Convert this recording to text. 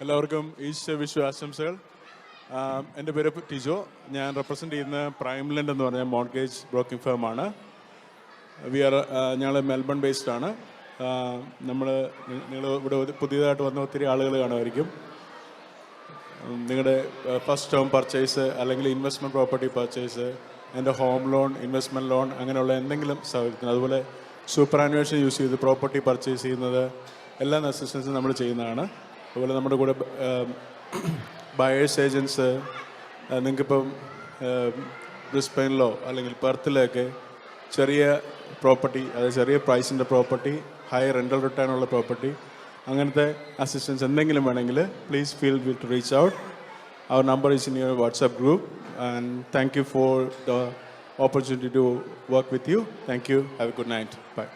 എല്ലാവർക്കും ഈശ്വര വിശ്വ ആശംസകൾ. എൻ്റെ പേര് ടിജോ. ഞാൻ റെപ്രസെൻ്റ് ചെയ്യുന്ന പ്രൈംലൻഡ് എന്ന് പറഞ്ഞ മോർഗേജ് ബ്രോക്കിംഗ് ഫേമാണ്. ഞങ്ങൾ മെൽബൺ ബേസ്ഡ് ആണ്. നിങ്ങൾ ഇവിടെ പുതിയതായിട്ട് വന്ന ഒത്തിരി ആളുകൾ കാണുമായിരിക്കും. നിങ്ങളുടെ ഫസ്റ്റ് ടേം പർച്ചേസ് അല്ലെങ്കിൽ ഇൻവെസ്റ്റ്മെൻറ്റ് പ്രോപ്പർട്ടി പർച്ചേസ്, എൻ്റെ ഹോം ലോൺ, ഇൻവെസ്റ്റ്മെൻറ്റ് ലോൺ, അങ്ങനെയുള്ള എന്തെങ്കിലും സൗകര്യത്തിന്, അതുപോലെ സൂപ്പർ ആനുവേഷൻ യൂസ് ചെയ്ത് പ്രോപ്പർട്ടി പർച്ചേസ് ചെയ്യുന്നത്, എല്ലാ അസിസ്റ്റൻസും നമ്മൾ ചെയ്യുന്നതാണ്. അതുപോലെ നമ്മുടെ കൂടെ ബയേഴ്സ് ഏജൻസ്, നിങ്ങൾക്കിപ്പം ബ്രിസ്ബെയിനിലോ അല്ലെങ്കിൽ പെർത്തിലൊക്കെ ചെറിയ പ്രോപ്പർട്ടി, അതായത് ചെറിയ പ്രൈസിൻ്റെ പ്രോപ്പർട്ടി, ഹൈ റെൻ്റൽ റിട്ടേൺ ഉള്ള പ്രോപ്പർട്ടി, അങ്ങനത്തെ അസിസ്റ്റൻസ് എന്തെങ്കിലും വേണമെങ്കിൽ please feel free to reach out. അവർ number is in your WhatsApp group. And thank you for the opportunity to work with you. Thank you. Have a good night. Bye.